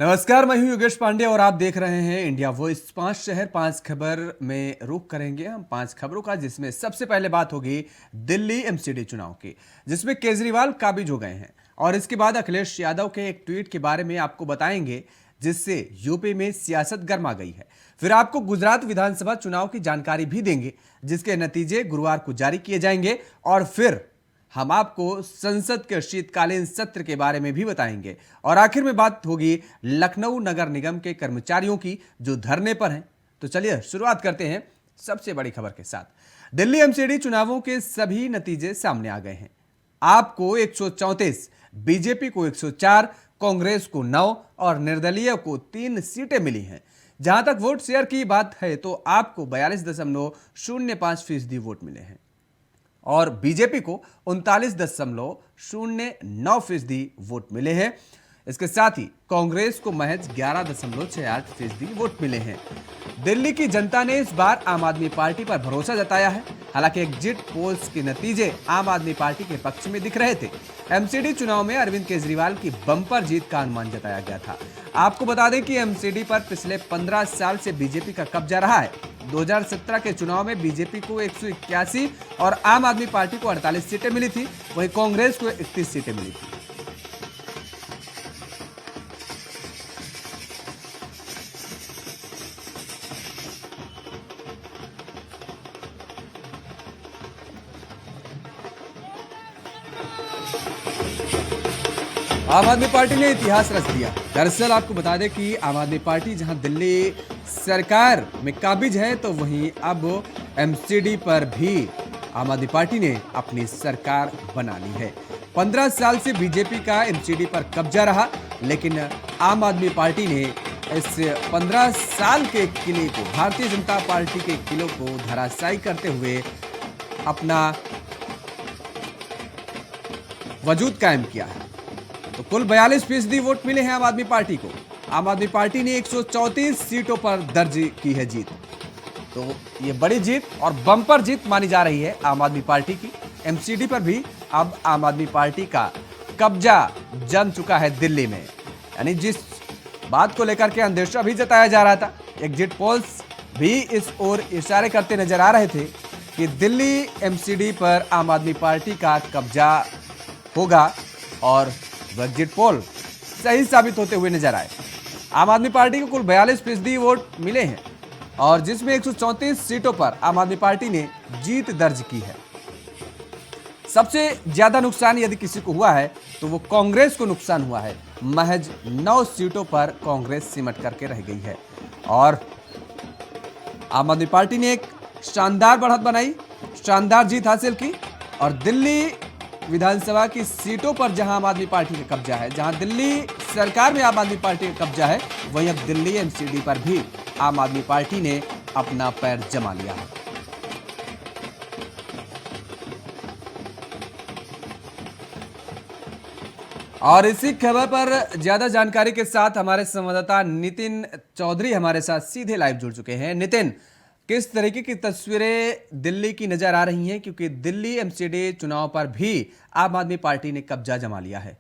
नमस्कार, मैं हूं योगेश पांडे और आप देख रहे हैं इंडिया वॉइस। 5 शहर 5 खबर में रुख करेंगे हम 5 खबरों का, जिसमें सबसे पहले बात होगी दिल्ली एमसीडी चुनाव की, जिसमें केजरीवाल काबिज हो गए हैं। और इसके बाद अखिलेश यादव के एक ट्वीट के बारे में आपको बताएंगे, जिससे यूपी में सियासत गर्मा गई है। फिर आपको गुजरात विधानसभा चुनाव की जानकारी भी देंगे, जिसके नतीजे गुरुवार को जारी किए जाएंगे। और फिर हम आपको संसद के शीतकालीन सत्र के बारे में भी बताएंगे। और आखिर में बात होगी लखनऊ नगर निगम के कर्मचारियों की, जो धरने पर हैं। तो चलिए शुरुआत करते हैं सबसे बड़ी खबर के साथ। दिल्ली एमसीडी चुनावों के सभी नतीजे सामने आ गए हैं। आपको 134, बीजेपी को 104, कांग्रेस को 9 और निर्दलीय को 3 सीटें मिली हैं। जहां तक वोट शेयर की बात है तो आपको 42.05% वोट मिले हैं और बीजेपी को 39.09% वोट मिले हैं। इसके साथ ही कांग्रेस को महज 11.68% वोट मिले हैं। दिल्ली की जनता ने इस बार आम आदमी पार्टी पर भरोसा जताया है। हालांकि एग्जिट पोल्स के नतीजे आम आदमी पार्टी के पक्ष में दिख रहे थे। एमसीडी चुनाव में अरविंद केजरीवाल की बम्पर जीत का अनुमान जताया गया था। आपको बता दें कि एमसीडी पर पिछले 15 साल से बीजेपी का कब्जा रहा है। 2017 के चुनाव में बीजेपी को 181 और आम आदमी पार्टी को 48 सीटें मिली थी, वहीं कांग्रेस को 31 सीटें मिली थी। आम आदमी पार्टी ने इतिहास रच दिया। दरअसल आपको बता दें कि आम आदमी पार्टी जहां दिल्ली सरकार में काबिज है, तो वहीं अब एमसीडी पर भी आम आदमी पार्टी ने अपनी सरकार बना ली है। 15 साल से बीजेपी का एमसीडी पर कब्जा रहा, लेकिन आम आदमी पार्टी ने इस 15 साल के किले को, भारतीय जनता पार्टी के किले को धराशायी करते हुए अपना वजूद कायम किया है। तो कुल 42% वोट मिले हैं आम आदमी पार्टी को। आम आदमी पार्टी ने 134 सीटों पर दर्ज की है जीत। तो ये बड़ी जीत और बम्पर जीत मानी जा रही है आम आदमी पार्टी की। एमसीडी पर भी अब आम आदमी पार्टी का कब्जा जम चुका है दिल्ली में। यानी जिस बात को लेकर के अंदेशा भी जताया जा रहा था, एग्जिट पोल्स भी इस ओर इशारे करते नजर आ रहे थे कि दिल्ली एमसीडी पर आम आदमी पार्टी का कब्जा होगा, और एग्जिट पोल सही साबित होते हुए नजर आए। आम आदमी पार्टी को कुल 42% वोट मिले हैं और जिसमें 134 सीटों पर आम आदमी पार्टी ने जीत दर्ज की है। सबसे ज्यादा नुकसान यदि किसी को हुआ है तो वो कांग्रेस को नुकसान हुआ है। महज 9 सीटों पर कांग्रेस सिमट करके रह गई है और आम आदमी पार्टी ने एक शानदार बढ़त बनाई, शानदार जीत हासिल की। और दिल्ली विधानसभा की सीटों पर जहां आम आदमी पार्टी का कब्जा है, जहां दिल्ली सरकार में आम आदमी पार्टी का कब्जा है, वहीं अब दिल्ली एमसीडी पर भी आम आदमी पार्टी ने अपना पैर जमा लिया है। और इसी खबर पर ज्यादा जानकारी के साथ हमारे संवाददाता नितिन चौधरी हमारे साथ सीधे लाइव जुड़ चुके हैं। नितिन, किस तरीके की तस्वीरें दिल्ली की नजर आ रही हैं, क्योंकि दिल्ली एमसीडी चुनाव पर भी आम आदमी पार्टी ने कब्जा जमा लिया है?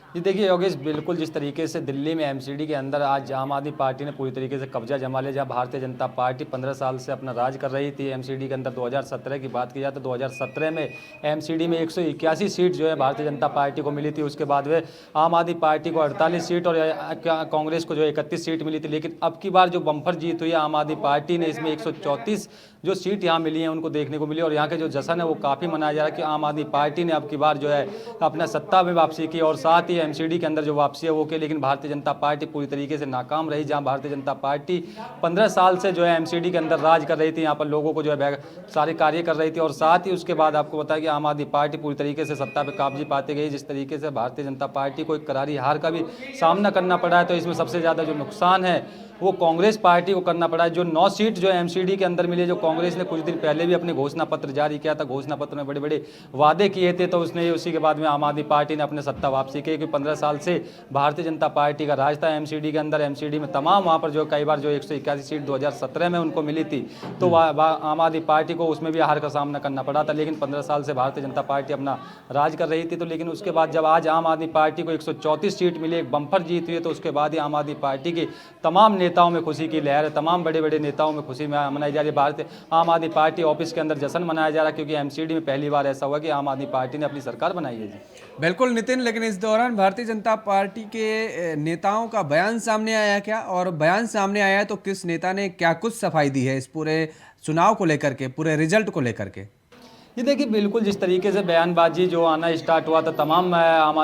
जी देखिए योगेश, बिल्कुल जिस तरीके से दिल्ली में एमसीडी के अंदर आज आम आदमी पार्टी ने पूरी तरीके से कब्जा जमा लिया। जहां भारतीय जनता पार्टी 15 साल से अपना राज कर रही थी एमसीडी के अंदर, 2017 की बात की जाए तो 2017 में एमसीडी में 181 सीट जो है भारतीय जनता पार्टी को मिली थी। उसके बाद वे आम आदमी पार्टी को 48 सीट और कांग्रेस को जो 31 सीट मिली थी। लेकिन अब की बार जो बम्पर जीत हुई है आम आदमी पार्टी ने, इसमें 134 जो सीट यहाँ मिली हैं उनको देखने को मिली। और यहाँ के जो जश्न है वो काफ़ी मनाया जा रहा है कि आम आदमी पार्टी ने अब की बार जो है अपना सत्ता में वापसी की और साथ ही एमसीडी के अंदर जो वापसी है वो की। लेकिन भारतीय जनता पार्टी पूरी तरीके से नाकाम रही। जहां भारतीय जनता पार्टी 15 साल से जो है एमसीडी के अंदर राज कर रही थी, यहाँ पर लोगों को जो है सारे कार्य कर रही थी। और साथ ही उसके बाद आपको बताया कि आम आदमी पार्टी पूरी तरीके से सत्ता पर काबजी पाते गई। जिस तरीके से भारतीय जनता पार्टी को एक करारी हार का भी सामना करना पड़ा है, तो इसमें सबसे ज़्यादा जो नुकसान है वो कांग्रेस पार्टी को करना पड़ा है। जो 9 सीट जो एमसीडी के अंदर मिली, जो कांग्रेस ने कुछ दिन पहले भी अपने घोषणा पत्र जारी किया था, घोषणा पत्र में बड़े बड़े वादे किए थे, तो उसने उसी के बाद में आम आदमी पार्टी ने अपने सत्ता वापसी की। क्योंकि 15 साल से भारतीय जनता पार्टी का राज था एमसीडी के अंदर। एमसीडी में तमाम वहाँ पर जो कई बार जो 181 सीट 2017 में उनको मिली थी, तो आम आदमी पार्टी को उसमें भी हार का सामना करना पड़ा था। लेकिन 15 साल से भारतीय जनता पार्टी अपना राज कर रही थी। तो लेकिन उसके बाद जब आज आम आदमी पार्टी को 134 सीट मिली, एक बम्पर जीत हुई है, तो उसके बाद ही आम आदमी पार्टी के तमाम नेताओं में खुशी की लहर है। तमाम बड़े बड़े नेताओं में खुशी मनाई जा रही है। भारतीय आम आदमी पार्टी ऑफिस के अंदर जश्न मनाया जा रहा है, क्योंकि एमसीडी में पहली बार ऐसा हुआ कि आम आदमी पार्टी ने अपनी सरकार बनाई है जी। बिल्कुल नितिन, लेकिन इस दौरान भारतीय जनता पार्टी के नेताओं का बयान सामने आया क्या, और बयान सामने आया है तो किस नेता ने क्या कुछ सफाई दी है इस पूरे चुनाव को लेकर के, पूरे रिजल्ट को लेकर के? ये देखिए, बिल्कुल जिस तरीके से बयानबाजी जो आना स्टार्ट हुआ था, तमाम आम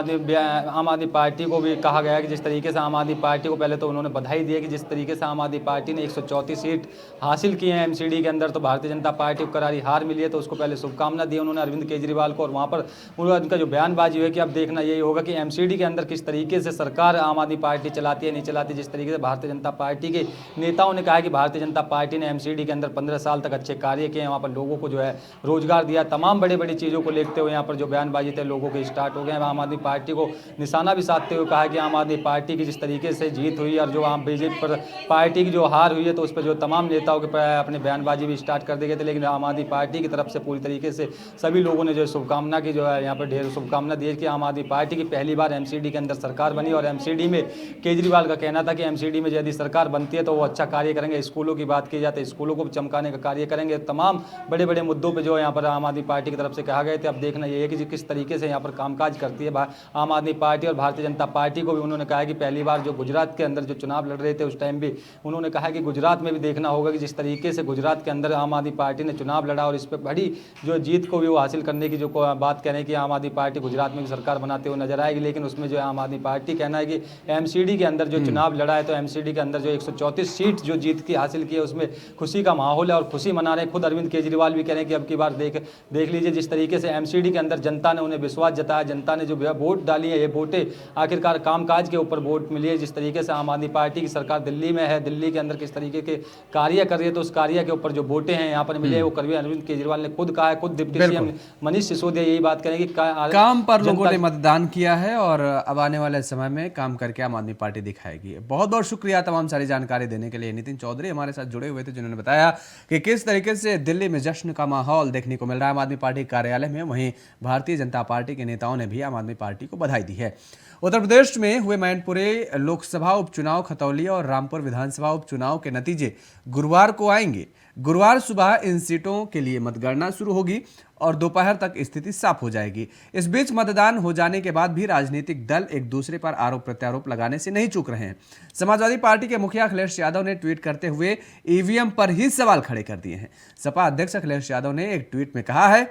आदमी पार्टी को भी कहा गया कि जिस तरीके से आम आदमी पार्टी को पहले तो उन्होंने बधाई दी है कि जिस तरीके से आम आदमी पार्टी ने 134 सीट हासिल की है एमसीडी के अंदर, तो भारतीय जनता पार्टी को करारी हार मिली है, तो उसको पहले शुभकामना दी उन्होंने अरविंद केजरीवाल को। और वहाँ पर उनका जो बयानबाजी हुई है कि अब देखना यही होगा कि एमसीडी के अंदर किस तरीके से सरकार आम आदमी पार्टी चलाती है नहीं चलाती। जिस तरीके से भारतीय जनता पार्टी के नेताओं ने कहा कि भारतीय जनता पार्टी ने एमसीडी के अंदर 15 साल तक अच्छे कार्य किए हैं, वहाँ पर लोगों को जो है रोजगार दिया, तमाम बड़े बड़ी चीज़ों को लेते हुए यहाँ पर जो बयानबाजी थे लोगों के स्टार्ट हो गए हैं। आम आदमी पार्टी को निशाना भी साधते हुए कहा कि आम आदमी पार्टी की जिस तरीके से जीत हुई और जो आम बीजेपी पर पार्टी की जो हार हुई है, तो उस पर जो तमाम नेताओं के अपने बयानबाजी भी स्टार्ट कर दिए थे। लेकिन आम आदमी पार्टी की तरफ से पूरी तरीके से सभी लोगों ने जो शुभकामना की, जो है यहाँ पर ढेर शुभकामना दी कि आम आदमी पार्टी की पहली बार एमसीडी के अंदर सरकार बनी। और एमसीडी में केजरीवाल का कहना था कि एमसीडी में यदि सरकार बनती है तो वो अच्छा कार्य करेंगे। स्कूलों की बात की जाती है, स्कूलों को चमकाने का कार्य करेंगे। तमाम बड़े बड़े मुद्दों पर जो यहाँ पर आम आदमी पार्टी की तरफ से कहा गए थे। अब देखना ये है कि किस तरीके से यहाँ पर कामकाज करती है आम आदमी पार्टी। और भारतीय जनता पार्टी को भी उन्होंने कहा कि पहली बार जो गुजरात के अंदर जो चुनाव लड़ रहे थे उस टाइम भी उन्होंने कहा कि गुजरात में भी देखना होगा कि जिस तरीके से गुजरात के अंदर आम आदमी पार्टी ने चुनाव लड़ा और इस पर बड़ी जो जीत को भी वो हासिल करने की जो बात कह रहे हैं कि आम आदमी पार्टी गुजरात में भी सरकार बनाते हुए नजर आएगी। लेकिन उसमें जो आम आदमी पार्टी कहना है कि एमसीडी के अंदर जो चुनाव लड़ा है, तो एमसीडी के अंदर जो 134 सीट जो जीत की हासिल की है उसमें खुशी का माहौल है और खुशी मना रहे हैं। खुद अरविंद केजरीवाल भी कह रहे हैं कि अब की बार देख लीजिए जिस तरीके से एमसीडी के अंदर जनता ने उन्हें विश्वास जताया, जनता ने जो वोट डाली है, ये वोटें आखिरकार कामकाज के ऊपर वोट मिली है। जिस तरीके से आम आदमी पार्टी की सरकार दिल्ली में है, दिल्ली के अंदर किस तरीके के कार्य कर रही है, तो उस कार्य के ऊपर जो वोटें हैं यहाँ पर मिले वो करवी अरविंद केजरीवाल ने खुद कहा है। खुद डिप्टी सीएम मनीष सिसोदिया यही बात करेंगे कि काम पर लोगों ने मतदान किया है और अब आने वाले समय में काम करके आम आदमी पार्टी दिखाएगी। बहुत बहुत शुक्रिया तमाम सारी जानकारी देने के लिए। नितिन चौधरी हमारे साथ जुड़े हुए थे, जिन्होंने बताया कि किस तरीके से दिल्ली में जश्न का माहौल देखने को मिल रहा है आम आदमी पार्टी कार्यालय में। वहीं भारतीय जनता पार्टी के नेताओं ने भी आम आदमी पार्टी को बधाई दी है। उत्तर प्रदेश में हुए मैनपुरी लोकसभा उपचुनाव, खतौली और रामपुर विधानसभा उपचुनाव के नतीजे गुरुवार को आएंगे। गुरुवार सुबह इन सीटों के लिए मतगणना शुरू होगी और दोपहर तक स्थिति साफ हो जाएगी। इस बीच मतदान हो जाने के बाद भी राजनीतिक दल एक दूसरे पर आरोप प्रत्यारोप लगाने से नहीं चूक रहे हैं। समाजवादी पार्टी के मुखिया अखिलेश यादव ने ट्वीट करते हुए ईवीएम पर ही सवाल खड़े कर दिए हैं। सपा अध्यक्ष अखिलेश यादव ने एक ट्वीट में कहा है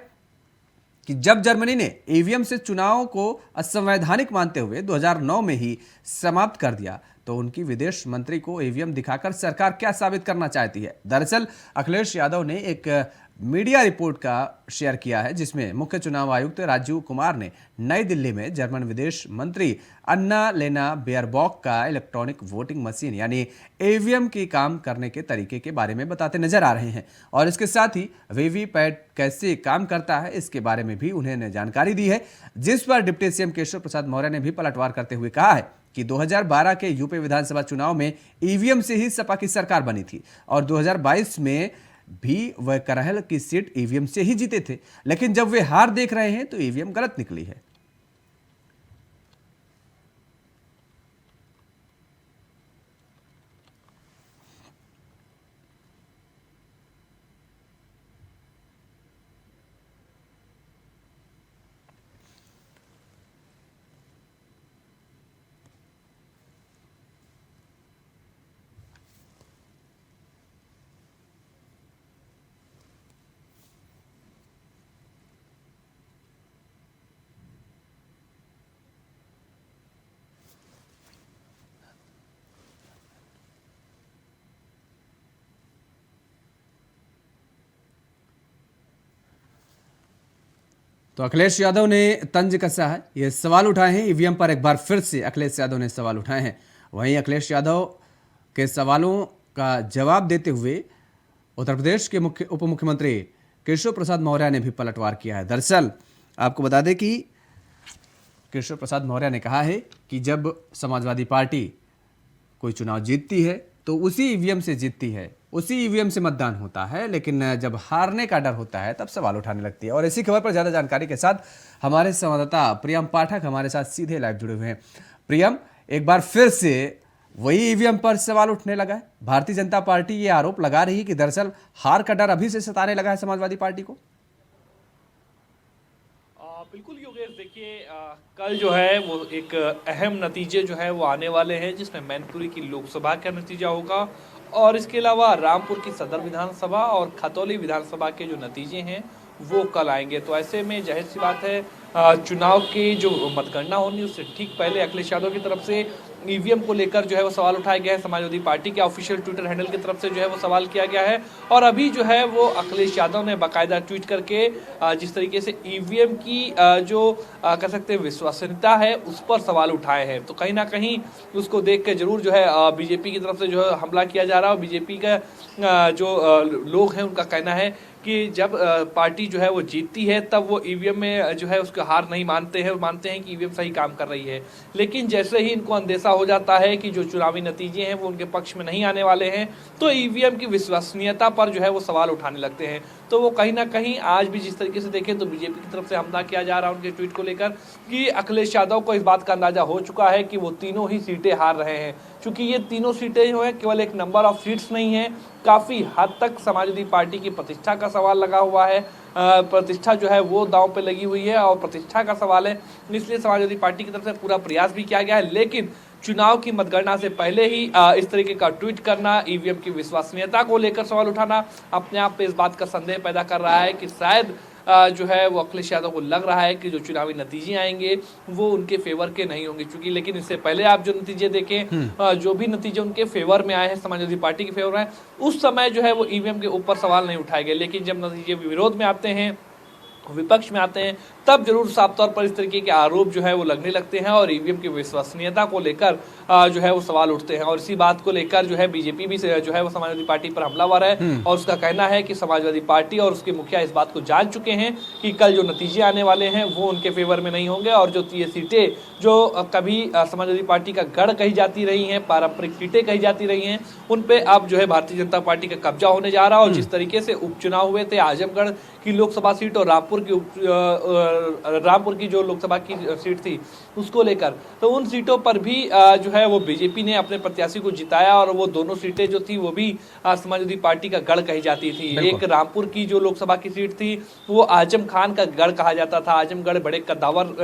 कि जब जर्मनी ने ईवीएम से चुनाव को असंवैधानिक मानते हुए 2009 में ही समाप्त कर दिया, तो उनकी विदेश मंत्री को ईवीएम दिखाकर सरकार क्या साबित करना चाहती है। दरअसल अखिलेश यादव ने एक मीडिया रिपोर्ट का शेयर किया है, जिसमें मुख्य चुनाव आयुक्त राजीव कुमार ने नई दिल्ली में जर्मन विदेश मंत्री अन्ना लेना बेयरबॉक का इलेक्ट्रॉनिक वोटिंग मशीन यानी ईवीएम की काम करने के तरीके के बारे में बताते नजर आ रहे हैं। और इसके साथ ही वीवीपैट कैसे काम करता है इसके बारे में भी उन्होंने जानकारी दी है, जिस पर डिप्टी सीएम केशव प्रसाद मौर्य ने भी पलटवार करते हुए कहा है कि 2012 के यूपी विधानसभा चुनाव में ईवीएम से ही सपा की सरकार बनी थी और 2022 में भी वह करहल की सीट ईवीएम से ही जीते थे, लेकिन जब वे हार देख रहे हैं तो ईवीएम गलत निकली है। तो अखिलेश यादव ने तंज कसा है, ये सवाल उठाए हैं ईवीएम पर। एक बार फिर से अखिलेश यादव ने सवाल उठाए हैं। वहीं अखिलेश यादव के सवालों का जवाब देते हुए उत्तर प्रदेश के उप मुख्यमंत्री केशव प्रसाद मौर्य ने भी पलटवार किया है। दरअसल आपको बता दें कि केशव प्रसाद मौर्य ने कहा है कि जब समाजवादी पार्टी कोई चुनाव जीतती है तो उसी ईवीएम से जीतती है, उसी ईवीएम से मतदान होता है, लेकिन जब हारने का डर होता है तब सवाल उठाने लगती है। और इसी खबर पर ज़्यादा जानकारी के साथ हमारे संवाददाता प्रियम पाठक हमारे साथ सीधे लाइव जुड़े हुए हैं। प्रियम, एक बार फिर से वही ईवीएम पर सवाल उठने लगा है। भारतीय जनता पार्टी ये आरोप लगा रही है कि दरअसल हार का डर अभी से सताने लगा है समाजवादी पार्टी को। बिल्कुल योगेश, देखिए कल जो है वो एक अहम नतीजे जो है वो आने वाले हैं, जिसमें मैनपुरी की लोकसभा का नतीजा होगा और इसके अलावा रामपुर की सदर विधानसभा और खतौली विधानसभा के जो नतीजे हैं वो कल आएंगे। तो ऐसे में जाहिर सी बात है चुनाव की जो मतगणना होनी उससे ठीक पहले अखिलेश यादव की तरफ से ईवीएम को लेकर जो है वो सवाल उठाया गया है। समाजवादी पार्टी के ऑफिशियल ट्विटर हैंडल की तरफ से जो है वो सवाल किया गया है और अभी जो है वो अखिलेश यादव ने बाकायदा ट्वीट करके जिस तरीके से ईवीएम की जो कह सकते हैं विश्वसनीयता है उस पर सवाल उठाए हैं। तो कहीं ना कहीं उसको देख के जरूर जो है बीजेपी की तरफ से जो है हमला किया जा रहा है और बीजेपी का जो लोग हैं उनका कहना है कि जब पार्टी जो है वो जीतती है तब वो ईवीएम में जो है उसको हार नहीं मानते हैं, मानते हैं कि ईवीएम सही काम कर रही है। लेकिन जैसे ही इनको अंदेशा हो जाता है कि जो चुनावी नतीजे हैं वो उनके पक्ष में नहीं आने वाले हैं तो ईवीएम की विश्वसनीयता पर जो है वो सवाल उठाने लगते हैं। तो वो कहीं ना कहीं आज भी जिस तरीके से देखें तो बीजेपी की तरफ से हमला किया जा रहा है उनके ट्वीट को लेकर कि अखिलेश यादव को इस बात का अंदाजा हो चुका है कि वो तीनों ही सीटें हार रहे हैं। चूंकि ये तीनों सीटें जो है केवल एक नंबर ऑफ सीट्स नहीं है, काफ़ी हद तक समाजवादी पार्टी की प्रतिष्ठा का सवाल लगा हुआ है। प्रतिष्ठा जो है वो दांव पे लगी हुई है और प्रतिष्ठा का सवाल है, इसलिए समाजवादी पार्टी की तरफ से पूरा प्रयास भी किया गया है। लेकिन चुनाव की मतगणना से पहले ही इस तरीके का ट्वीट करना, ईवीएम की विश्वसनीयता को लेकर सवाल उठाना अपने आप पे इस बात का संदेह पैदा कर रहा है कि शायद जो है वो अखिलेश यादव को लग रहा है कि जो चुनावी नतीजे आएंगे वो उनके फेवर के नहीं होंगे। क्योंकि लेकिन इससे पहले आप जो नतीजे देखें, जो भी नतीजे उनके फेवर में आए हैं, समाजवादी पार्टी के फेवर में, उस समय जो है वो ईवीएम के ऊपर सवाल नहीं उठाए गए। लेकिन जब नतीजे विरोध में आते हैं, विपक्ष में आते हैं, तब जरूर साफ तौर पर इस तरीके के आरोप जो है वो लगने लगते हैं और ईवीएम की विश्वसनीयता को लेकर जो है वो सवाल उठते हैं। और इसी बात को लेकर जो है बीजेपी भी जो है वो समाजवादी पार्टी पर हमलावर है और उसका कहना है कि समाजवादी पार्टी और उसके मुखिया इस बात को जान चुके हैं कि कल जो नतीजे आने वाले हैं वो उनके फेवर में नहीं होंगे और जो ये सीटें जो कभी समाजवादी पार्टी का गढ़ कही जाती रही हैं, पारंपरिक सीटें कही जाती रही हैं, उन पे अब जो है भारतीय जनता पार्टी का कब्जा होने जा रहा है। और जिस तरीके से उपचुनाव हुए थे आजमगढ़ की लोकसभा सीट और रामपुर की जो लोकसभा की सीट थी उसको लेकर, तो उन सीटों पर भी जो है वो बीजेपी ने अपने प्रत्याशी को जिताया और वो दोनों सीटें जो थी वो भी समाजवादी पार्टी का गढ़ कही जाती थी। एक रामपुर की जो लोकसभा की सीट थी वो आजम खान का गढ़ कहा जाता था। आजमगढ़ बड़े कद्दावर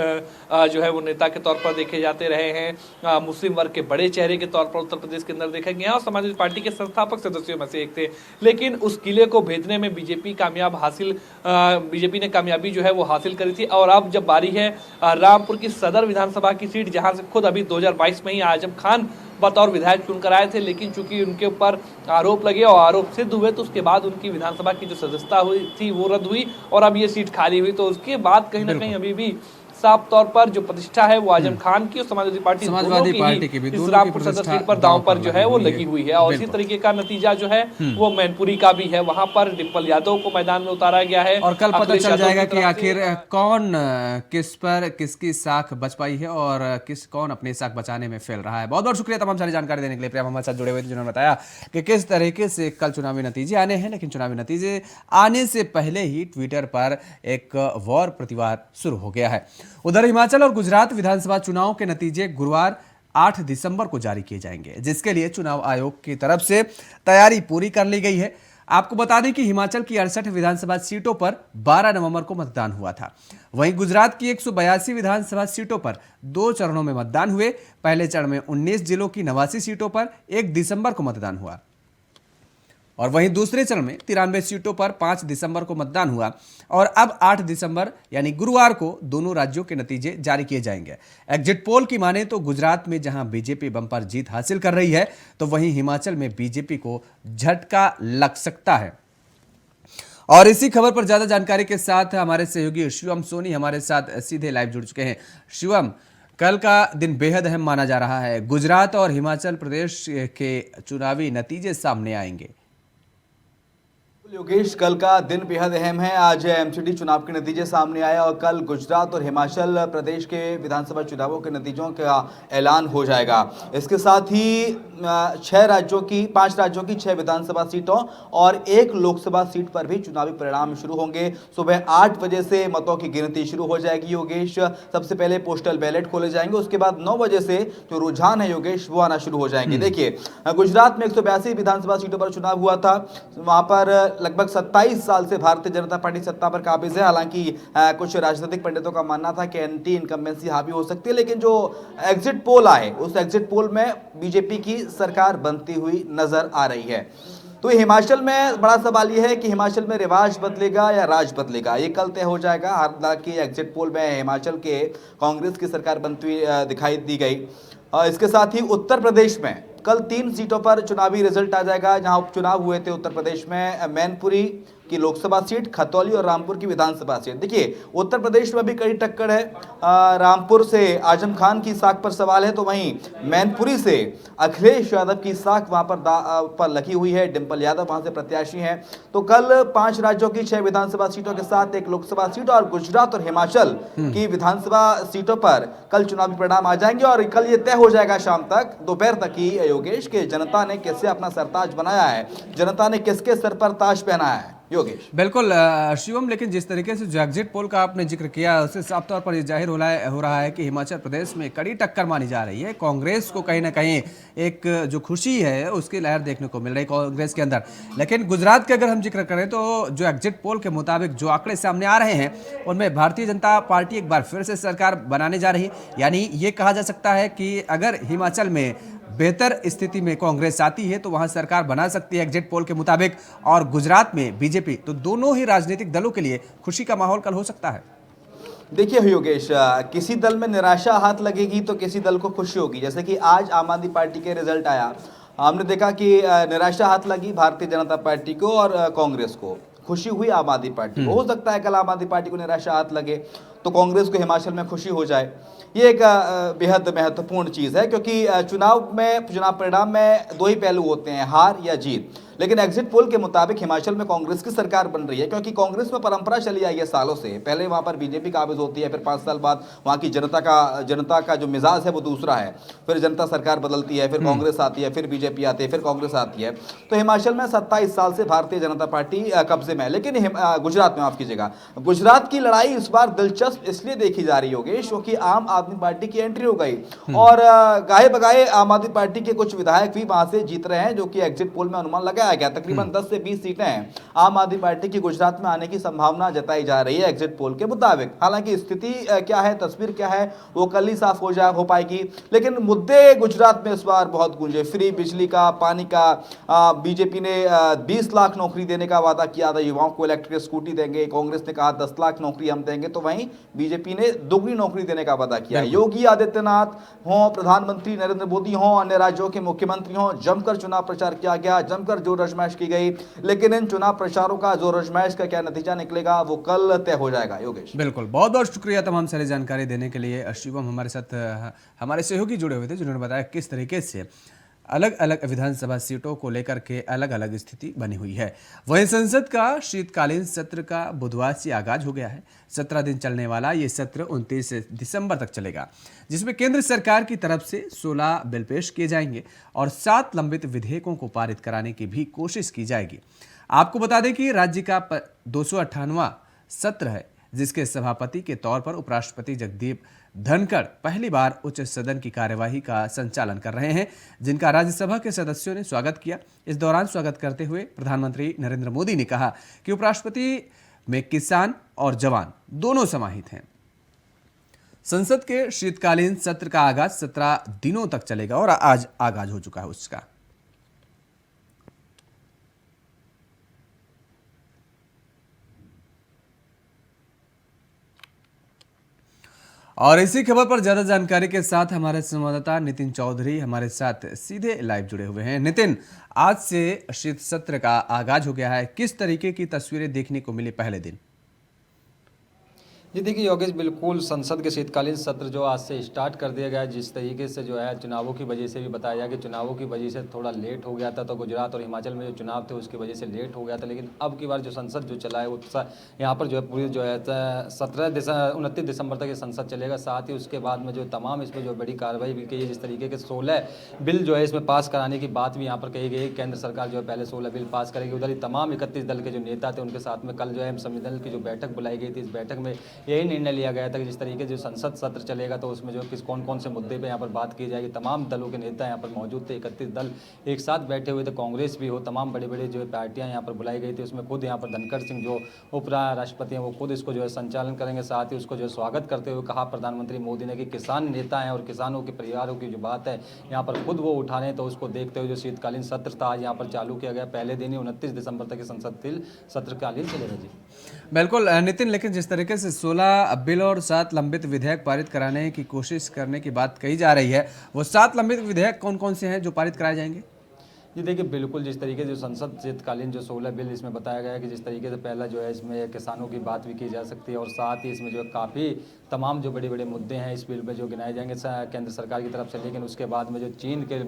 जो है वो नेता के तौर पर देखे जाते रहे हैं, मुस्लिम वर्ग के बड़े चेहरे के तौर पर उत्तर प्रदेश के अंदर देखे गए और समाजवादी पार्टी के संस्थापक सदस्यों में से एक थे। लेकिन उस किले को भेदने में बीजेपी ने कामयाबी जो है वो हासिल करी थी। और अब जब बारी है रामपुर की सदर विधानसभा की सीट, जहां से खुद अभी 2022 में ही आजम खान बतौर विधायक चुनकर आए थे, लेकिन चूंकि उनके ऊपर आरोप लगे और आरोप सिद्ध हुए तो उसके बाद उनकी विधानसभा की जो सदस्यता हुई थी वो रद्द हुई और अब ये सीट खाली हुई। तो उसके बाद कहीं ना कहीं अभी भी साफ तौर पर जो प्रतिष्ठा है वो आजम खान की और समाजवादी पार्टी की भी इस रामपुर सदर सीट पर दांव पर जो है वो लगी हुई है। और इसी तरीके का नतीजा जो है वो मैनपुरी का भी है, वहां पर डिम्पल यादव को मैदान में उतारा गया है और कल पता चल जाएगा कि आखिर कौन किस पर किसकी साख बच पाई है और कौन अपनी साख बचाने में फेल रहा है। बहुत बहुत शुक्रिया तमाम सारी जानकारी देने के लिए। प्रिया हमारे साथ जुड़े हुए थे जिन्होंने बताया कि किस तरीके से कल चुनावी नतीजे आने हैं, लेकिन चुनावी नतीजे आने से पहले ही ट्विटर पर एक वॉर प्रतिवाद शुरू हो गया है। उधर हिमाचल और गुजरात विधानसभा चुनाव के नतीजे गुरुवार 8 दिसंबर को जारी किए जाएंगे, जिसके लिए चुनाव आयोग की तरफ से तैयारी पूरी कर ली गई है। आपको बता दें कि हिमाचल की 68 विधानसभा सीटों पर 12 नवंबर को मतदान हुआ था। वहीं गुजरात की 182 विधानसभा सीटों पर 2 चरणों में मतदान हुए। पहले चरण में 19 जिलों की 89 सीटों पर 1 दिसंबर को मतदान हुआ और वहीं दूसरे चरण में 93 सीटों पर 5 दिसंबर को मतदान हुआ और अब 8 दिसंबर यानी गुरुवार को दोनों राज्यों के नतीजे जारी किए जाएंगे। एग्जिट पोल की माने तो गुजरात में जहां बीजेपी बम्पर जीत हासिल कर रही है, तो वहीं हिमाचल में बीजेपी को झटका लग सकता है। और इसी खबर पर ज्यादा जानकारी के साथ हमारे सहयोगी शिवम सोनी हमारे साथ सीधे लाइव जुड़ चुके हैं। शिवम, कल का दिन बेहद अहम माना जा रहा है। गुजरात और हिमाचल प्रदेश के चुनावी नतीजे सामने आएंगे। योगेश, कल का दिन बेहद अहम है। आज एमसीडी चुनाव के नतीजे सामने आए और कल गुजरात और हिमाचल प्रदेश के विधानसभा चुनावों के नतीजों का ऐलान हो जाएगा। इसके साथ ही 5 राज्यों की 6 विधानसभा सीटों और 1 लोकसभा सीट पर भी चुनावी परिणाम शुरू होंगे। सुबह 8 बजे से मतों की गिनती शुरू हो जाएगी योगेश। सबसे पहले पोस्टल बैलेट खोले जाएंगे, उसके बाद 9 बजे से जो रुझान है योगेश वो आना शुरू हो जाएंगे। देखिए, गुजरात में 182 विधानसभा सीटों पर चुनाव हुआ था। वहां पर लगभग 27 साल से भारतीय जनता पार्टी सत्ता पर काबिज है। हालांकि कुछ राजनीतिक पंडितों का मानना था कि एंटी इनकम्बेंसी हावी हो सकती है, लेकिन जो एग्जिट पोल आए उस एग्जिट पोल में बीजेपी की सरकार बनती हुई नजर आ रही है। तो हिमाचल में बड़ा सवाल यह है कि हिमाचल में रिवाज बदलेगा या राज बदलेगा, ये कल तय हो जाएगा। हालांकि एग्जिट पोल में हिमाचल के कांग्रेस की सरकार बनती हुई दिखाई दी गई। इसके साथ ही उत्तर प्रदेश में कल 3 सीटों पर चुनावी रिजल्ट आ जाएगा। जहां उपचुनाव हुए थे उत्तर प्रदेश में मैनपुरी की लोकसभा सीट, खतौली और रामपुर की विधानसभा सीट। देखिए, उत्तर प्रदेश में भी कड़ी टक्कर है। रामपुर से आजम खान की साख पर सवाल है, तो वहीं मैनपुरी से अखिलेश यादव की साख वहां पर लगी हुई है। डिंपल यादव वहां से प्रत्याशी हैं। तो कल 5 राज्यों की 6 विधानसभा सीटों के साथ 1 लोकसभा सीट और गुजरात और हिमाचल की विधानसभा सीटों पर कल चुनावी परिणाम आ जाएंगे और कल ये तय हो जाएगा शाम तक, दोपहर तक ही योगेश के जनता ने कैसे अपना सरताज बनाया है, जनता ने किसके सर पर ताज पहनाया है योगेश। बिल्कुल शिवम, लेकिन जिस तरीके से जो एग्जिट पोल का आपने जिक्र किया उससे साफ तौर पर यह जाहिर हो रहा है कि हिमाचल प्रदेश में कड़ी टक्कर मानी जा रही है। कांग्रेस को कहीं ना कहीं एक जो खुशी है उसकी लहर देखने को मिल रही है कांग्रेस के अंदर। लेकिन गुजरात के अगर हम जिक्र करें तो जो एग्जिट पोल के मुताबिक जो आंकड़े सामने आ रहे हैं उनमें भारतीय जनता पार्टी एक बार फिर से सरकार बनाने जा रही है। यानी ये कहा जा सकता है कि अगर हिमाचल में बेहतर स्थिति में कांग्रेस आती है तो वहां सरकार बना सकती है एग्जिट पोल के मुताबिक, और गुजरात में बीजेपी, तो दोनों ही राजनीतिक दलों के लिए खुशी का माहौल कल हो सकता है। देखिए योगेश, किसी दल में निराशा हाथ लगेगी तो किसी दल को खुशी होगी। जैसे कि आज आम आदमी पार्टी के रिजल्ट आया, हमने देखा कि निराशा हाथ लगी भारतीय जनता पार्टी को और कांग्रेस को, खुशी हुई आम आदमी पार्टी को। हो सकता है कल आम आदमी पार्टी को निराशा हाथ लगे तो कांग्रेस को हिमाचल में खुशी हो जाए। ये एक बेहद महत्वपूर्ण चीज़ है, क्योंकि चुनाव परिणाम में 2 ही पहलू होते हैं, हार या जीत। लेकिन एग्जिट पोल के मुताबिक हिमाचल में कांग्रेस की सरकार बन रही है, क्योंकि कांग्रेस में परंपरा चली आई है सालों से। पहले वहां पर बीजेपी काबिज होती है, फिर 5 साल बाद वहां की जनता का जो मिजाज है वो दूसरा है, फिर जनता सरकार बदलती है, फिर कांग्रेस आती है, फिर बीजेपी आती है, फिर कांग्रेस आती है। तो हिमाचल में 27 साल से भारतीय जनता पार्टी कब्जे में है। लेकिन गुजरात में, माफ कीजिएगा, गुजरात की लड़ाई इस बार दिलचस्प इसलिए देखी जा रही होगी क्योंकि आम आदमी पार्टी की एंट्री हो गई और गाये बगाए आम आदमी पार्टी के कुछ विधायक भी वहां से जीत रहे हैं, जो कि एग्जिट पोल में अनुमान लगाया गया। तकरीबन 10 से 20 सीटें आम आदमी पार्टी की गुजरात में आने की संभावना जताई जा रही है एग्जिट पोल के मुताबिक। हालांकि स्थिति क्या है, तस्वीर क्या है, वो कल ही साफ हो पाएगी। लेकिन मुद्दे गुजरात में इस बार बहुत गूंजे। फ्री बिजली का, पानी का, बीजेपी ने 20 लाख नौकरी देने का वादा किया था, युवाओं को इलेक्ट्रिक स्कूटी देंगे। कांग्रेस ने कहा 10 लाख नौकरी हम देंगे, तो वहीं बीजेपी ने दोगुनी नौकरी देने का वादा किया। योगी आदित्यनाथ हो, प्रधानमंत्री नरेंद्र मोदी हो, अन्य राज्यों के मुख्यमंत्री हो, जमकर चुनाव प्रचार किया गया, जमकर जोर आजमाइश की गई। लेकिन इन चुनाव प्रचारों का जोर आजमाइश का क्या नतीजा निकलेगा वो कल तय हो जाएगा योगेश। बिल्कुल, बहुत बहुत शुक्रिया तमाम सारी जानकारी देने के लिए। शिवम हमारे साथ हमारे सहयोगी जुड़े हुए थे, जिन्होंने बताया किस तरीके से अलग अलग विधानसभा सीटों को लेकर के अलग अलग स्थिति बनी हुई है। वहीं संसद का शीतकालीन सत्र का बुधवार से आगाज हो गया है। 17 दिन चलने वाला ये सत्र 29 दिसंबर तक चलेगा, जिसमें केंद्र सरकार की तरफ से 16 बिल पेश किए जाएंगे और 7 लंबित विधेयकों को पारित कराने की भी कोशिश की जाएगी। आपको बता दें कि राज्य का 258वां सत्र है, जिसके सभापति के तौर पर उपराष्ट्रपति जगदीप धनखड़ पहली बार उच्च सदन की कार्यवाही का संचालन कर रहे हैं, जिनका राज्यसभा के सदस्यों ने स्वागत किया। इस दौरान स्वागत करते हुए प्रधानमंत्री नरेंद्र मोदी ने कहा कि उपराष्ट्रपति में किसान और जवान दोनों समाहित हैं। संसद के शीतकालीन सत्र का आगाज 17 दिनों तक चलेगा और आज आगाज हो चुका है उसका। और इसी खबर पर ज्यादा जानकारी के साथ हमारे संवाददाता नितिन चौधरी हमारे साथ सीधे लाइव जुड़े हुए हैं। नितिन, आज से शीत सत्र का आगाज हो गया है, किस तरीके की तस्वीरें देखने को मिली पहले दिन? जी देखिए योगेश, बिल्कुल संसद के शीतकालीन सत्र जो आज से स्टार्ट कर दिया गया है, जिस तरीके से जो है चुनावों की वजह से भी बताया गया कि चुनावों की वजह से थोड़ा लेट हो गया था, तो गुजरात और हिमाचल में जो चुनाव थे उसकी वजह से लेट हो गया था, लेकिन अब की बार जो संसद जो चला है वो यहाँ पर जो है पूरी जो है 29 दिसंबर तक ये संसद चलेगा। साथ ही उसके बाद में जो तमाम इसमें जो बड़ी कार्रवाई भी की है, जिस तरीके के 16 बिल जो है इसमें पास कराने की बात भी यहाँ पर कही गई है। केंद्र सरकार जो है पहले 16 बिल पास करेगी, उधर ही तमाम 31 दल के जो नेता थे उनके साथ में कल जो है संविधान दल की जो बैठक बुलाई गई थी, इस बैठक में यही निर्णय लिया गया था कि जिस तरीके से जो संसद सत्र चलेगा तो उसमें जो किस कौन कौन से मुद्दे पे यहाँ पर बात की जाएगी। तमाम दलों के नेता यहाँ पर मौजूद थे, 31 दल एक साथ बैठे हुए थे, कांग्रेस भी हो, तमाम बड़े बड़े जो पार्टियां यहाँ पर बुलाई गई थी। उसमें खुद यहाँ पर धनखड़ सिंह जो उपराष्ट्रपति हैं वो खुद इसको जो है संचालन करेंगे। साथ ही उसको जो है स्वागत करते हुए कहा प्रधानमंत्री मोदी ने कि किसान नेता हैं और किसानों के परिवारों की जो बात है यहाँ पर खुद वो उठा रहे हैं। तो उसको देखते हुए जो शीतकालीन सत्र था आज यहाँ पर चालू किया गया। पहले दिन ही 29 दिसंबर तक संसद सत्रकालीन चलेगा। जी बिल्कुल नितिन, लेकिन जिस तरीके से 16 बिल और 7 लंबित विधेयक पारित कराने की कोशिश करने की बात कही जा रही है, वो 7 लंबित विधेयक कौन कौन से हैं जो पारित कराए जाएंगे? जी देखिए बिल्कुल, जिस तरीके से जो संसद शीतकालीन जो 16 बिल इसमें बताया गया है कि जिस तरीके से पहला जो है इसमें किसानों की बात भी की जा सकती है और साथ ही इसमें जो काफ़ी तमाम जो बड़े बड़े मुद्दे हैं इस बिल में जो गिनाए जाएंगे केंद्र सरकार की तरफ से। लेकिन उसके बाद में जो चीन के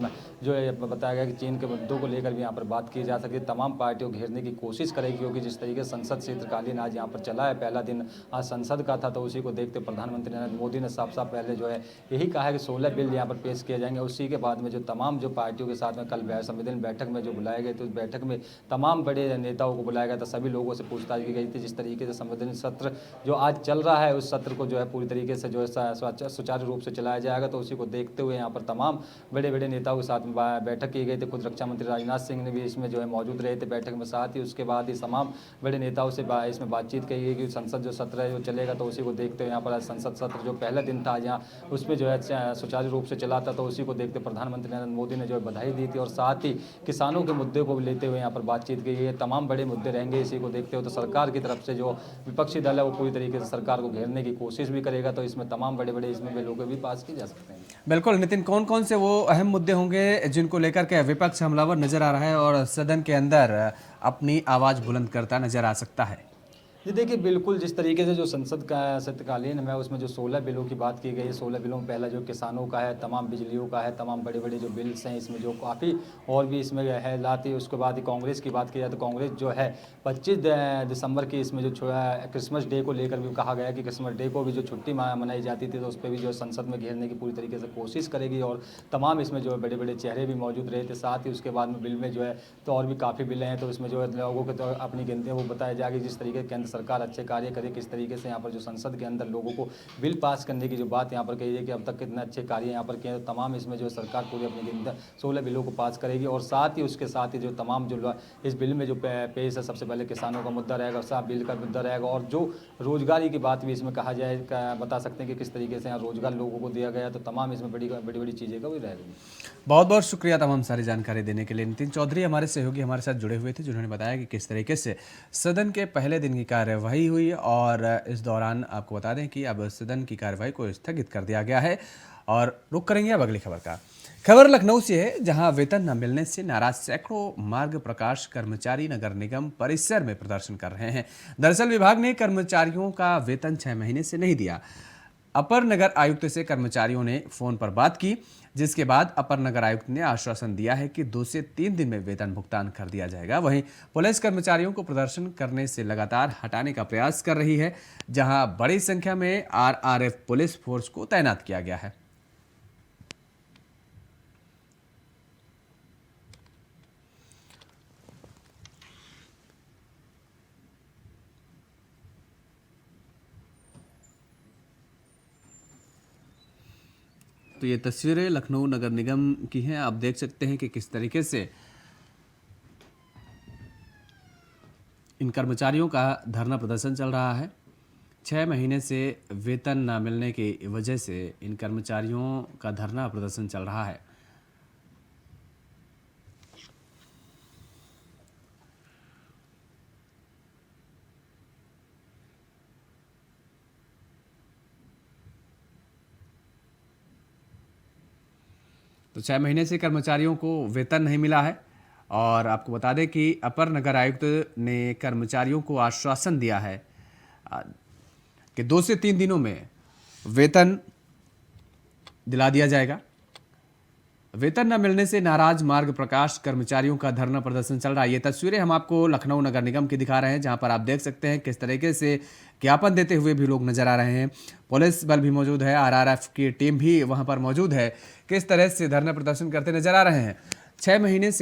जो है बताया गया कि चीन के मुद्दों को लेकर भी यहाँ पर बात की जा सकती है। तमाम पार्टियों को घेरने की कोशिश करेगी, क्योंकि जिस तरीके से संसद शीतकालीन आज यहाँ पर चला है, पहला दिन आज संसद का था, तो उसी को देखते प्रधानमंत्री नरेंद्र मोदी ने साफ साफ पहले जो है यही कहा है कि 16 बिल यहाँ पर पेश किए जाएंगे। उसी के बाद में जो तमाम जो पार्टियों के साथ में कल संविधान बैठक में जो बुलाया गए थे, उस बैठक में तमाम बड़े नेताओं को बुलाया गया था, सभी लोगों से पूछताछ की गई थी। जिस तरीके से संवैधानिक सत्र जो आज चल रहा है उस सत्र को जो है पूरी तरीके से जो है सुचारू रूप से चलाया जाएगा। तो उसी को देखते हुए यहाँ पर तमाम बड़े बड़े नेताओं के साथ बैठक की गई थी। खुद रक्षा मंत्री राजनाथ सिंह ने भी इसमें जो है मौजूद रहे थे बैठक में। साथ ही उसके बाद ही तमाम बड़े नेताओं से इसमें बातचीत की गई कि संसद जो सत्र है जो चलेगा, तो उसी को देखते हुए यहाँ पर संसद सत्र जो पहला दिन था यहाँ उसमें जो है सुचारू रूप से चला था। तो उसी को देखते प्रधानमंत्री नरेंद्र मोदी ने जो है बधाई दी थी और साथ ही किसानों के मुद्दे को लेते हुए यहाँ पर बातचीत की गई। तमाम बड़े मुद्दे रहेंगे। इसी को देखते हुए तो सरकार की तरफ से जो विपक्षी दल है वो पूरी तरीके से सरकार को घेरने की कोशिश भी करेगा। तो इसमें तमाम बड़े बड़े इसमें बिलों को भी पास किए जा सकते हैं। बिल्कुल नितिन, कौन कौन से वो अहम मुद्दे होंगे जिनको लेकर के विपक्ष हमलावर नजर आ रहा है और सदन के अंदर अपनी आवाज बुलंद करता नजर आ सकता है? जी देखिए बिल्कुल, जिस तरीके से जो संसद का शीतकालीन है उसमें जो 16 बिलों की बात की गई है, 16 बिलों में पहला जो किसानों का है, तमाम बिजलियों का है, तमाम बड़े बड़े जो बिल्स हैं इसमें जो काफ़ी और भी इसमें है लाती है। उसके बाद ही कांग्रेस की बात की जाए तो कांग्रेस जो है 25 दिसंबर की इसमें जो क्रिसमस डे को लेकर भी कहा गया कि क्रिसमस डे को भी जो छुट्टी मनाई जाती थी तो उस पर भी जो संसद में घेरने की पूरी तरीके से कोशिश करेगी। और तमाम इसमें जो है बड़े बड़े चेहरे भी मौजूद रहे थे। साथ ही उसके बाद में बिल में जो है तो और भी काफ़ी बिलें हैं, तो इसमें जो है लोगों के तो अपनी गिनती वो बताया जाएगी। जिस तरीके केंद्र सरकार अच्छे कार्य करे, किस तरीके से यहाँ पर जो संसद के अंदर लोगों को बिल पास करने की जो बात यहाँ पर कही है कि अब तक कितने अच्छे कार्य यहाँ पर किए, तो तमाम इसमें जो सरकार पूरी अपनी 16 बिलों को पास करेगी। और साथ ही उसके साथ ही जो तमाम जो इस बिल में जो पेश है, सबसे पहले किसानों का मुद्दा रहेगा, साफ बिल का मुद्दा रहेगा और जो रोजगारी की बात भी इसमें कहा जाए, बता सकते हैं कि किस तरीके से यहाँ रोजगार लोगों को दिया गया, तो तमाम इसमें बड़ी बड़ी चीज़ें का भी रहेगी। बहुत बहुत शुक्रिया तमाम सारी जानकारी देने के लिए। नितिन चौधरी हमारे सहयोगी हमारे साथ जुड़े हुए थे, जिन्होंने बताया कि किस तरीके से सदन के पहले दिन की कार्यवाही हुई और इस दौरान आपको बता दें कि अब सदन की कार्यवाही को स्थगित कर दिया गया है। और रुक करेंगे अब अगली खबर का। खबर लखनऊ से है, जहां वेतन न मिलने से नाराज सैकड़ों मार्ग प्रकाश कर्मचारी नगर निगम परिसर में प्रदर्शन कर रहे हैं। दरअसल विभाग ने कर्मचारियों का वेतन 6 महीने से नहीं दिया। अपर नगर आयुक्त से कर्मचारियों ने फोन पर बात की, जिसके बाद अपर नगर आयुक्त ने आश्वासन दिया है कि 2 से 3 दिन में वेतन भुगतान कर दिया जाएगा। वहीं पुलिस कर्मचारियों को प्रदर्शन करने से लगातार हटाने का प्रयास कर रही है, जहां बड़ी संख्या में आरआरएफ पुलिस फोर्स को तैनात किया गया है। तो ये तस्वीरें लखनऊ नगर निगम की हैं। आप देख सकते हैं कि किस तरीके से इन कर्मचारियों का धरना प्रदर्शन चल रहा है। 6 महीने से वेतन न मिलने की वजह से इन कर्मचारियों का धरना प्रदर्शन चल रहा है। तो 6 महीने से कर्मचारियों को वेतन नहीं मिला है और आपको बता दें कि अपर नगर आयुक्त ने कर्मचारियों को आश्वासन दिया है कि 2 से 3 दिनों में वेतन दिला दिया जाएगा। वेतन न मिलने से नाराज मार्ग प्रकाश कर्मचारियों का धरना प्रदर्शन चल रहा है। ये तस्वीरें हम आपको लखनऊ नगर निगम की दिखा रहे हैं, जहां पर आप देख सकते हैं किस तरीके से ज्ञापन देते हुए भी लोग नजर आ रहे हैं। पुलिस बल भी मौजूद है, आरआरएफ की टीम भी वहां पर मौजूद है। किस तरह से धरना प्रदर्शन करते नजर आ रहे हैं।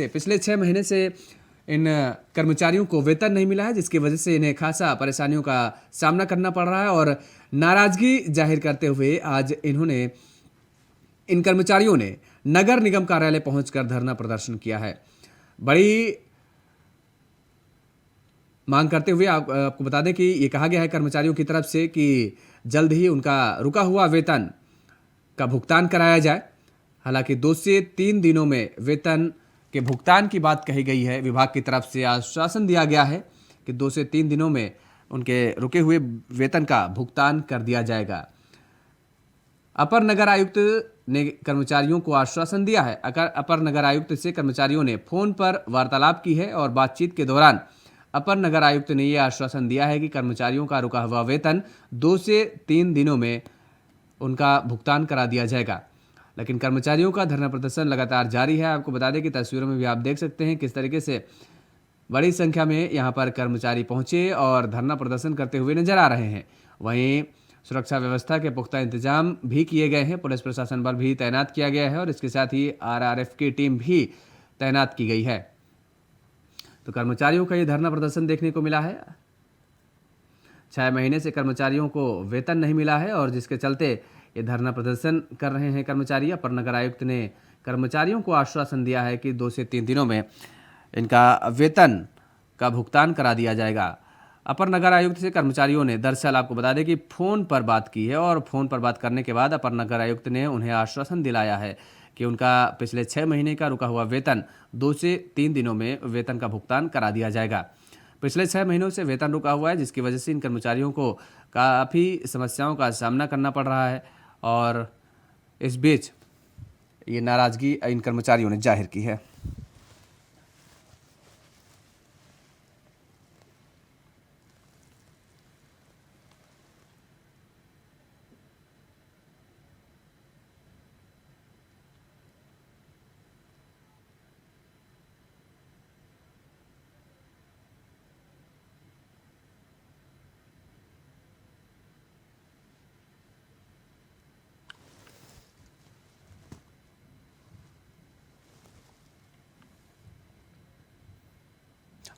पिछले 6 महीने से इन कर्मचारियों को वेतन नहीं मिला है, जिसकी वजह से इन्हें खासा परेशानियों का सामना करना पड़ रहा है और नाराजगी जाहिर करते हुए आज इन कर्मचारियों ने नगर निगम कार्यालय पहुंचकर धरना प्रदर्शन किया है। बड़ी मांग करते हुए आपको बता दें कि ये कहा गया है कर्मचारियों की तरफ से कि जल्द ही उनका रुका हुआ वेतन का भुगतान कराया जाए। हालांकि 2 से 3 दिनों में वेतन के भुगतान की बात कही गई है। विभाग की तरफ से आश्वासन दिया गया है कि 2 से 3 दिनों में उनके रुके हुए वेतन का भुगतान कर दिया जाएगा। अपर नगर आयुक्त ने कर्मचारियों को आश्वासन दिया है। अपर नगर आयुक्त से कर्मचारियों ने फोन पर वार्तालाप की है और बातचीत के दौरान अपर नगर आयुक्त ने यह आश्वासन दिया है कि कर्मचारियों का रुका हुआ वेतन 2 से 3 दिनों में उनका भुगतान करा दिया जाएगा। लेकिन कर्मचारियों का धरना प्रदर्शन लगातार जारी है। आपको बता दें कि तस्वीरों में भी आप देख सकते हैं किस तरीके से बड़ी संख्या में यहाँ पर कर्मचारी पहुंचे और धरना प्रदर्शन करते हुए नजर आ रहे हैं। वहीं सुरक्षा व्यवस्था के पुख्ता इंतजाम भी किए गए हैं। पुलिस प्रशासन बल भी तैनात किया गया है और इसके साथ ही आरआरएफ की टीम भी तैनात की गई है। तो कर्मचारियों का ये धरना प्रदर्शन देखने को मिला है। 6 महीने से कर्मचारियों को वेतन नहीं मिला है और जिसके चलते ये धरना प्रदर्शन कर रहे हैं कर्मचारी। अपर नगर आयुक्त ने कर्मचारियों को आश्वासन दिया है कि 2 से 3 दिनों में इनका वेतन का भुगतान करा दिया जाएगा। अपर नगर आयुक्त से कर्मचारियों ने दरअसल आपको बता दें कि फ़ोन पर बात की है और फ़ोन पर बात करने के बाद अपर नगर आयुक्त ने उन्हें आश्वासन दिलाया है कि उनका पिछले 6 महीने का रुका हुआ वेतन 2 से 3 दिनों में वेतन का भुगतान करा दिया जाएगा। पिछले 6 महीनों से वेतन रुका हुआ है, जिसकी वजह से इन कर्मचारियों को काफ़ी समस्याओं का सामना करना पड़ रहा है और इस बीच ये नाराज़गी इन कर्मचारियों ने जाहिर की है।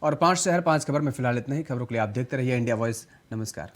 और 5 शहर 5 खबर में फिलहाल इतना ही। खबरों के लिए आप देखते रहिए इंडिया वॉइस। नमस्कार।